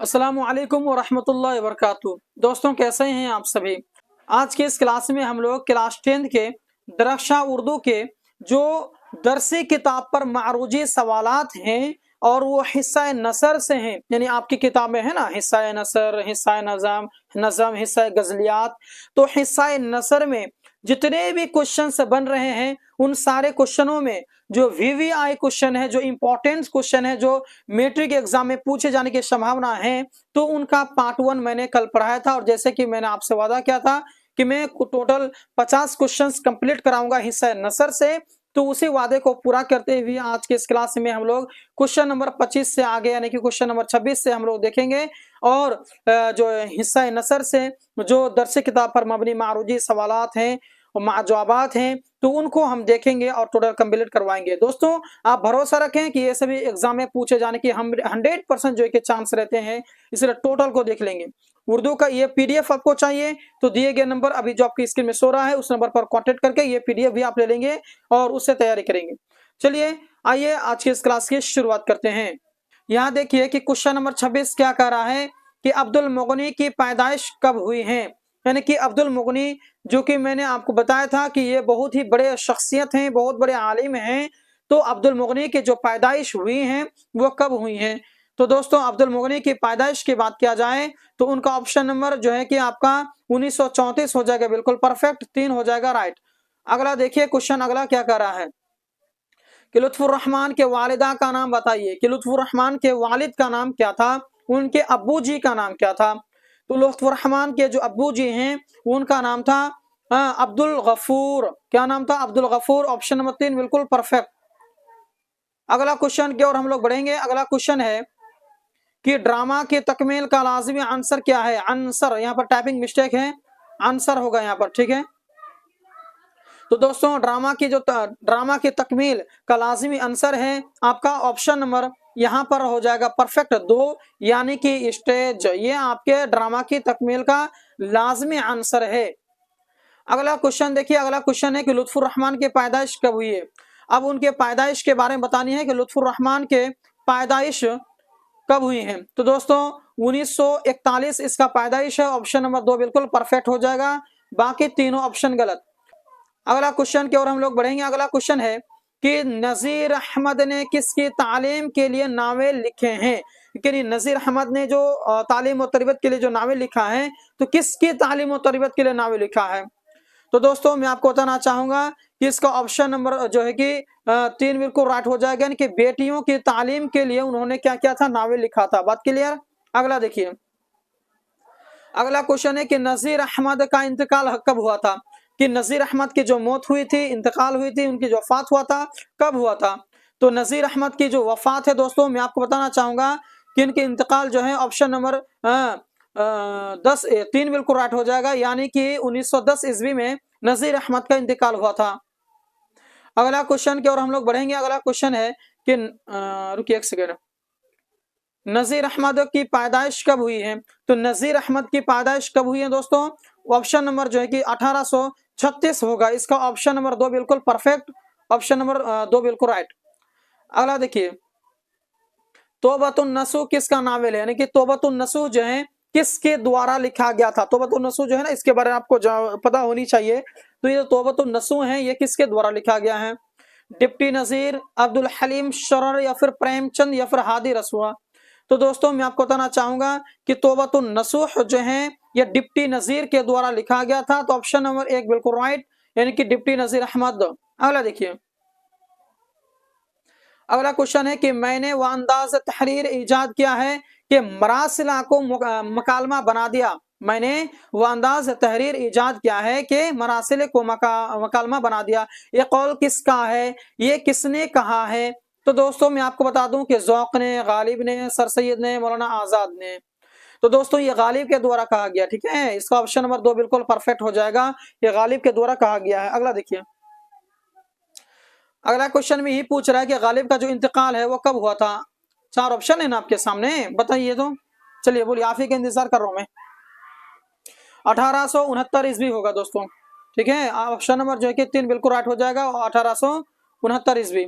अस्सलामुअलैकुम वरहमतुल्लाहि वबरकातुहू। दोस्तों कैसे हैं आप सभी। आज के इस क्लास में हम लोग क्लास 10 के दरख्शा उर्दू के जो दरसी किताब पर मारूजी सवालात हैं और वो हिस्सा नसर से हैं, यानी आपकी किताबें हैं ना, हिस्सा नसर, हिस्सा नज़म, नज़म, हिस्सा गज़लियात। तो हिस्सा नसर में जितने भी क्वेश्चंस बन रहे हैं उन सारे क्वेश्चनों में जो वीवीआई क्वेश्चन है, जो इंपॉर्टेंट क्वेश्चन है, जो मैट्रिक एग्जाम में पूछे जाने की संभावना है, तो उनका पार्ट 1 मैंने कल पढ़ाया था। और जैसे कि मैंने आपसे वादा किया था कि मैं टोटल 50 क्वेश्चंस कंप्लीट कराऊंगा हिस्सा नसर से, तो उसी वादे को पूरा करते हुए आज के इस क्लास में हम लोग क्वेश्चन नंबर 25 से आगे यानी कि क्वेश्चन नंबर 26 से हम लोग देखेंगे। और जो हिस्सा नसर से जो दरसी किताब पर मबनी मारूजी सवालात हैं और जवाबात हैं, तो उनको हम देखेंगे और टोटल कंप्लीट करवाएंगे। दोस्तों आप भरोसा रखें कि ये सभी एग्जाम में पूछे जाने की हम 100% जो है कि चांस रहते हैं, इसलिए टोटल को देख लेंगे। उर्दू का ये पीडीएफ आपको चाहिए तो दिए गए नंबर अभी जो आपकी स्क्रीन में शो रहा है उस नंबर पर कांटेक्ट करके ये पीडीएफ भी आप ले लेंगे और उससे तैयारी करेंगे। चलिए आइए आज की इस क्लास की शुरुआत करते हैं। यहाँ देखिए कि क्वेश्चन नंबर 26 क्या कह रहा है कि अब्दुल मुगनी की पैदाइश कब हुई है। यानी कि अब्दुल मुगनी, जो कि मैंने आपको बताया था कि ये बहुत ही बड़े शख्सियत हैं, बहुत बड़े आलिम हैं, तो अब्दुल मुगनी की जो पैदाइश हुई हैं वो कब हुई हैं। तो दोस्तों अब्दुल मुगनी की पैदाइश की बात किया जाए तो उनका ऑप्शन नंबर जो है कि आपका 1934 हो जाएगा, बिल्कुल परफेक्ट, 3 हो जाएगा राइट। अगला देखिए क्वेश्चन अगला क्या कर रहा है कि लुत्फुर रहमान के वालिदा का नाम बताइए। कि लुत्फुर रहमान के वालिद का नाम क्या था, उनके अब्बू जी का नाम क्या था। तो लुत्फुर रहमान के जो अब्बू जी हैं उनका नाम था अब्दुल गफूर। क्या नाम था? अब्दुल गफूर। ऑप्शन नंबर 3 बिल्कुल परफेक्ट। अगला क्वेश्चन की ओर हम लोग बढ़ेंगे। अगला क्वेश्चन है कि ड्रामा के तकमील का लाजिमी आंसर क्या है। आंसर यहाँ पर टाइपिंग मिस्टेक है, आंसर होगा यहाँ पर, ठीक है। तो दोस्तों ड्रामा की तकमील का लाजिमी आंसर है आपका ऑप्शन नंबर यहाँ पर हो जाएगा परफेक्ट 2, यानी कि स्टेज। ये आपके ड्रामा की तकमील का लाजिमी आंसर है। अगला क्वेश्चन देखिए। अगला क्वेश्चन है कि लुत्फुर रहमान की पैदाइश कब हुई है। अब उनके पैदाइश के बारे में बतानी है कि लुत्फुर रहमान के पैदाइश कब हुई है। तो दोस्तों 1941 इसका पैदाइश है। ऑप्शन नंबर 2 बिल्कुल परफेक्ट हो जाएगा, बाकी तीनों ऑप्शन गलत। अगला क्वेश्चन की ओर हम लोग बढ़ेंगे। अगला क्वेश्चन है कि नजीर अहमद ने किसकी तालीम के लिए नावे लिखे हैं। कि नजीर अहमद ने जो तालीम और तरबियत के लिए जो नावे लिखा है, तो किसकी तालीम और तरबियत के लिए नावे लिखा है। तो दोस्तों मैं आपको बताना चाहूंगा कि इसका ऑप्शन नंबर जो है कि 3 बिल्कुल राइट हो जाएगा, यानी कि बेटियों की तालीम के लिए उन्होंने क्या किया था, नावे लिखा था। बात क्लियर। अगला देखिए। अगला क्वेश्चन है कि नजीर अहमद का इंतकाल कब हुआ था। कि नजीर अहमद की जो मौत हुई थी, इंतकाल हुई थी, उनकी जो वफात हुआ था, कब हुआ था। तो नजीर अहमद की जो वफात है दोस्तों मैं आपको बताना चाहूंगा कि इनके इंतकाल जो है ऑप्शन नंबर 3 बिल्कुल राइट हो जाएगा, यानी कि 1910 ईस्वी में नजीर अहमद का इंतकाल हुआ था। अगला क्वेश्चन की ओर हम लोग बढ़ेंगे। अगला क्वेश्चन है कि रुकिए एक सेकेंड, नजीर अहमद की पैदाइश कब हुई है। तो नजीर अहमद की पैदाइश कब हुई है दोस्तों, ऑप्शन नंबर जो है कि 1836 होगा। इसका ऑप्शन नंबर 2 बिल्कुल परफेक्ट, ऑप्शन नंबर 2 बिल्कुल राइट। अगला देखिए, तौबतुन नसूह किसका नावल है। यानी कि तौबतुन नसूह जो है किसके द्वारा लिखा गया था। तौबतुन नसूह जो है ना, इसके बारे में आपको पता होनी चाहिए। तो ये तौबतुन नसूह है, ये किसके द्वारा लिखा गया है। डिप्टी नजीर, अब्दुल हलीम शरर, या फिर प्रेमचंद, या फिर हादी रसूआ। तो दोस्तों मैं आपको बताना चाहूंगा कि तौबतुन नसूह जो है ये डिप्टी नजीर के द्वारा लिखा गया था। तो ऑप्शन नंबर 1 बिल्कुल राइट, यानी कि डिप्टी नजीर अहमद। अगला देखिए। अगला क्वेश्चन है कि मैंने वह अंदाज तहरीर इजाद किया है कि मरासिला को मकालमा बना दिया। मैंने वह अंदाज तहरीर इजाद किया है कि मरासिले को मकालमा बना दिया। ये कौल किसका है, ये किसने कहा है। तो दोस्तों मैं आपको बता दूं कि ज़ौक़ ने, गालिब ने, सर सैयद ने, मौलाना आज़ाद ने। तो दोस्तों ये गालिब के द्वारा कहा गया, ठीक है। इसका ऑप्शन नंबर 2 बिल्कुल परफेक्ट हो जाएगा, ये गालिब के द्वारा कहा गया है। अगला देखिए। अगला क्वेश्चन में ही पूछ रहा है कि गालिब का जो इंतकाल है वो कब हुआ था। 4 ऑप्शन है ना आपके सामने, बताइए तो। चलिए बोलिए, आप ही का इंतजार कर रहा हूं मैं। 1869 ईस्वी होगा दोस्तों, ठीक है। ऑप्शन नंबर जो है कि 3 बिल्कुल राइट हो जाएगा, 1869 ईस्वी।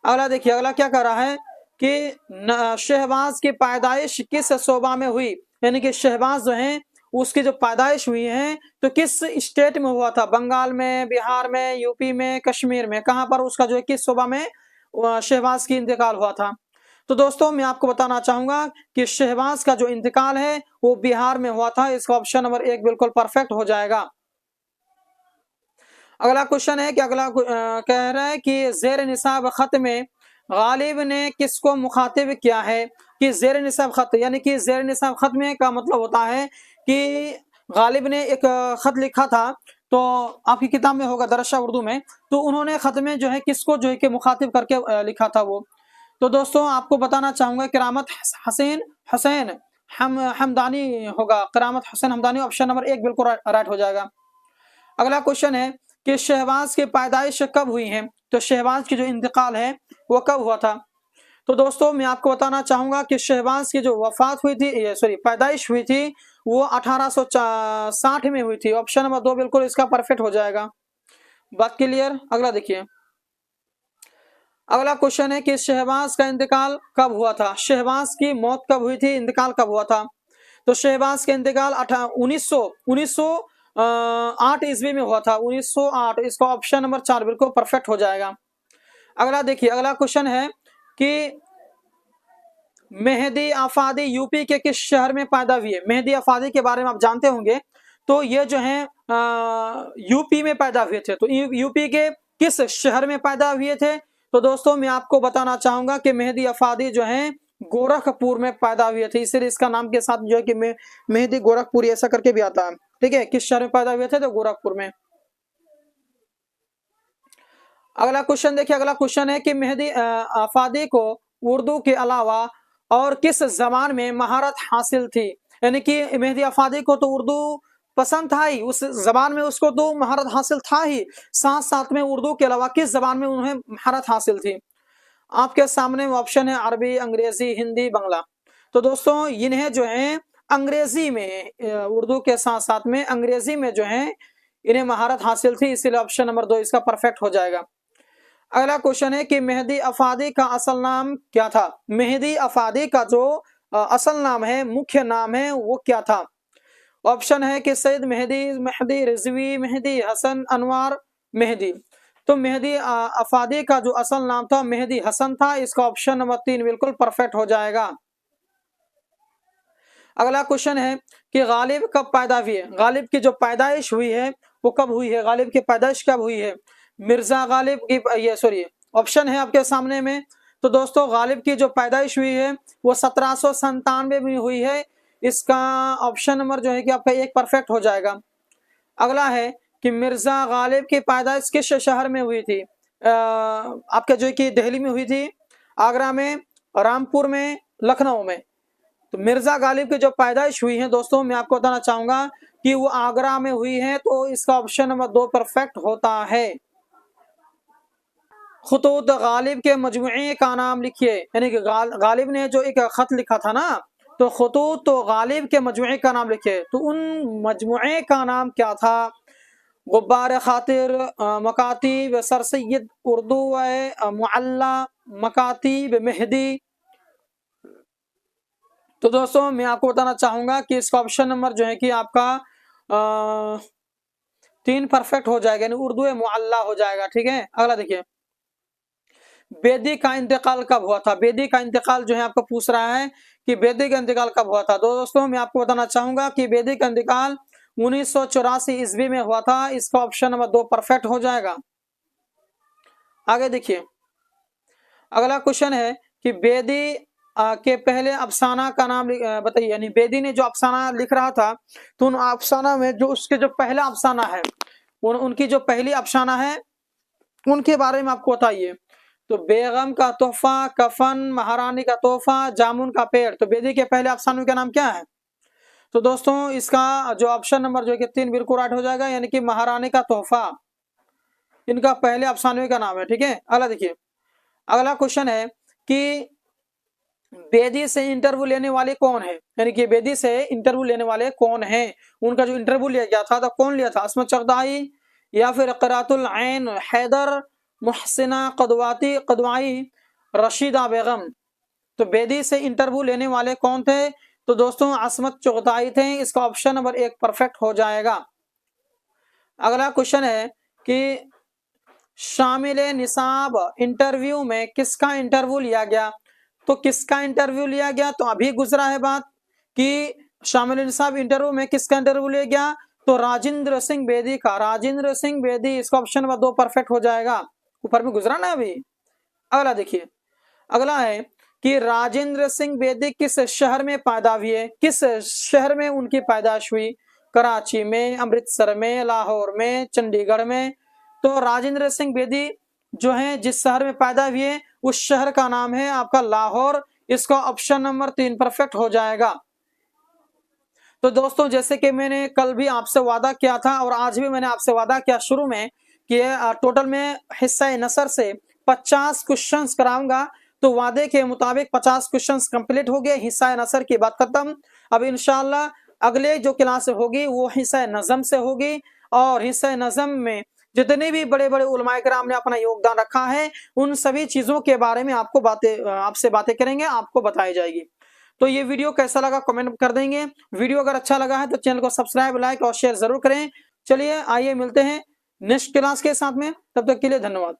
अगला देखिए। अगला क्या कर रहा है कि शहबाज की पैदाइश किस शोबा में हुई, यानी कि शहबाज जो है उसकी जो पैदाइश हुई है तो किस स्टेट में हुआ था, बंगाल में, बिहार में, यूपी में, कश्मीर में, कहां पर उसका जो है किस शोबा में शहबाज की इंतकाल हुआ था। तो दोस्तों मैं आपको बताना चाहूंगा कि शहबाज का जो इंतकाल है वो बिहार में हुआ था। इसका ऑप्शन नंबर 1 बिल्कुल परफेक्ट हो जाएगा। अगला क्वेश्चन है कि कह रहा है कि जेर निसाब खत में गालिब ने किसको मुखातिब किया है, कि जेर निसाब खत यानी कि जेर निसाब खत में का मतलब होता है कि गालिब ने एक खत लिखा था, तो आपकी किताब में होगा दरसा उर्दू में, तो उन्होंने खत में जो है किसको जो है कि मुखातिब करके लिखा था वो। तो दोस्तों आपको बताना चाहूंगा करामत हसैन हुसैन हमदानी होगा, करामत हुसैन हमदानी, ऑप्शन नंबर 1 बिल्कुल राइट हो जाएगा। अगला क्वेश्चन है कि शहबाज की पैदाइश कब हुई है, तो शहबाज की जो इंतकाल है वो कब हुआ था। तो दोस्तों मैं आपको बताना चाहूंगा कि शहबाज की जो वफात हुई थी, सॉरी पैदाइश हुई थी, वो 1860 में हुई थी। ऑप्शन नंबर 2 बिल्कुल इसका परफेक्ट हो जाएगा। बात क्लियर। अगला देखिए, अगला क्वेश्चन है कि शहबाज का इंतकाल कब हुआ था, शहबाज की मौत कब हुई थी, इंतकाल कब हुआ था। तो शहबाज का इंतकाल 1908 ईस्वी में हुआ था, 1908। इसका ऑप्शन नंबर 4 बिल्कुल परफेक्ट हो जाएगा। अगला देखिए, अगला क्वेश्चन है कि मेहदी आफादी यूपी के किस शहर में पैदा हुई है। मेहदी आफादी के बारे में आप जानते होंगे, तो ये जो है यूपी में पैदा हुए थे। तो यूपी के किस शहर में पैदा हुए थे। तो दोस्तों मैं आपको बताना चाहूंगा कि मेहदी आफादी जो है गोरखपुर में पैदा हुए थे, इसलिए इसका नाम के साथ जो है कि मेहदी गोरखपुरी ऐसा करके भी आता है। ठीक है, किस शहर में पैदा हुए थे, तो गोरखपुर में। अगला क्वेश्चन देखिए, अगला क्वेश्चन है कि मेहदी आफादी को उर्दू के अलावा और किस जबान में महारत हासिल थी, यानी कि मेहदी आफादी को तो उर्दू पसंद था ही, उस जबान में उसको तो महारत हासिल था ही, साथ साथ में उर्दू के अलावा किस जबान में उन्हें महारत हासिल थी। आपके सामने ऑप्शन है अरबी, अंग्रेजी, हिंदी, बांग्ला। तो दोस्तों इन्हें जो है अंग्रेजी में, उर्दू के साथ साथ में अंग्रेजी में जो है इन्हें महारत हासिल थी, इसलिए ऑप्शन नंबर 2 इसका परफेक्ट हो जाएगा। अगला क्वेश्चन है कि मेहदी अफादी का असल नाम क्या था। मेहदी अफादी का जो असल नाम है, मुख्य नाम है, वो क्या था। ऑप्शन है कि सैयद मेहदी, मेहदी रिजवी, मेहदी हसन अनवार, मेहदी। तो मेहदी अफादी का जो असल नाम था मेहदी हसन था। इसका ऑप्शन नंबर 3 बिल्कुल परफेक्ट हो जाएगा। अगला क्वेश्चन है कि गालिब कब पैदा हुए। गालिब की जो पैदाइश हुई है वो कब हुई है, गालिब की पैदाइश कब हुई है। मिर्जा गालिब की, ये सॉरी ऑप्शन है आपके सामने में। तो दोस्तों गालिब की जो पैदाइश हुई है वो 1797 में हुई है। इसका ऑप्शन नंबर जो है कि आपका 1 परफेक्ट हो जाएगा। अगला है कि मिर्जा गालिब की पैदाइश किस शहर में हुई थी। आपके जो कि दिल्ली में हुई थी, आगरा में, रामपुर में, लखनऊ में। तो मिर्जा गालिब की जो पैदाइश हुई है दोस्तों मैं आपको बताना चाहूंगा कि वो आगरा में हुई है, तो इसका ऑप्शन नंबर 2 परफेक्ट होता है। खुतूत गालिब के मजमुए का नाम लिखिए, यानी कि गालिब ने जो एक खत लिखा था ना, तो खुतूत तो गालिब के मजमुए का नाम लिखिए। तो उन मजमुए का नाम क्या था। गुब्बार खातिर, मकातीब सर सैयद उर्दू, मुअल्ला, मकातीब मेहदी। तो दोस्तों मैं आपको बताना चाहूंगा कि इसका ऑप्शन नंबर जो है कि आपका 3 परफेक्ट हो जाएगा, यानी उर्दू मुअल्ला हो जाएगा। ठीक है, अगला देखिए, बेदी का इंतकाल कब हुआ था। बेदी का इंतकाल जो है आपको पूछ रहा है कि बेदी का इंतकाल कब हुआ था। दोस्तों मैं आपको बताना चाहूंगा कि बेदी का इंतकाल 1984 ईस्वी में हुआ था। इसका ऑप्शन नंबर 2 परफेक्ट हो जाएगा। आगे देखिए, अगला क्वेश्चन है कि बेदी के पहले अफसाना का नाम बताइए, यानी बेदी ने जो अफसाना लिख रहा था तो उन अफसाना में जो उसके जो पहला अफसाना है, उनकी जो पहली अफसाना है उनके बारे में आपको बताइए। तो बेगम का तोहफा, कफन, महारानी का तोहफा, जामुन का पेड़। तो बेदी के पहले अफसानों का नाम क्या है। तो दोस्तों इसका जो ऑप्शन नंबर जो है कि 3 बिल्कुल राइट हो जाएगा, यानी कि महारानी का तोहफा इनका पहले अफसानों का नाम है। ठीक है, अगला देखिए, अगला क्वेश्चन है कि बेदी से इंटरव्यू लेने वाले कौन है, यानी कि बेदी से इंटरव्यू लेने वाले कौन हैं। उनका जो इंटरव्यू लिया गया था तो कौन लिया था, असमत चगदाई या फिर क़रातुल ऐन हैदर, मुहसिना कदवाई, रशीदा बेगम। तो बेदी से इंटरव्यू लेने वाले कौन थे? तो दोस्तों असमत चुगताई थे। इसका ऑप्शन नंबर 1 परफेक्ट हो जाएगा। अगला क्वेश्चन है कि शामिल निसाब इंटरव्यू में किसका इंटरव्यू लिया गया? तो किसका इंटरव्यू लिया गया? तो अभी गुजरा है बात कि शामिल निसाब इंटरव्यू में किसका इंटरव्यू लिया गया? तो राजेंद्र सिंह बेदी का। राजेंद्र सिंह बेदी, इसका ऑप्शन नंबर 2 परफेक्ट हो जाएगा। ऊपर में गुजरा ना अभी। अगला देखिए, अगला है कि राजेंद्र सिंह बेदी किस शहर में पैदा हुए? किस शहर में उनकी पैदाइश हुई? कराची में, अमृतसर में, लाहौर में, चंडीगढ़ में। तो राजेंद्र सिंह बेदी जो है जिस शहर में पैदा हुए उस शहर का नाम है आपका लाहौर। इसका ऑप्शन नंबर 3 परफेक्ट हो जाएगा। तो दोस्तों जैसे कि मैंने कल भी आपसे वादा किया था और आज भी मैंने आपसे वादा किया शुरू में कि टोटल में हिस्सा नसर से 50 क्वेश्चंस कराऊंगा। तो वादे के मुताबिक 50 क्वेश्चंस कंप्लीट हो गए, हिस्सा नसर की बात खत्म। अब इंशाल्लाह अगले जो क्लास होगी वो हिस्सा नज़म से होगी और हिस्सा नज़म में जितने भी बड़े बड़े उलमाए किराम ने अपना योगदान रखा है उन सभी चीजों के बारे में आपसे बातें करेंगे, आपको बताई जाएगी। तो ये वीडियो कैसा लगा कमेंट कर देंगे। वीडियो अगर अच्छा लगा है तो चैनल को सब्सक्राइब, लाइक और शेयर जरूर करें। चलिए आइए मिलते हैं नेक्स्ट क्लास के साथ में, तब तक के लिए धन्यवाद।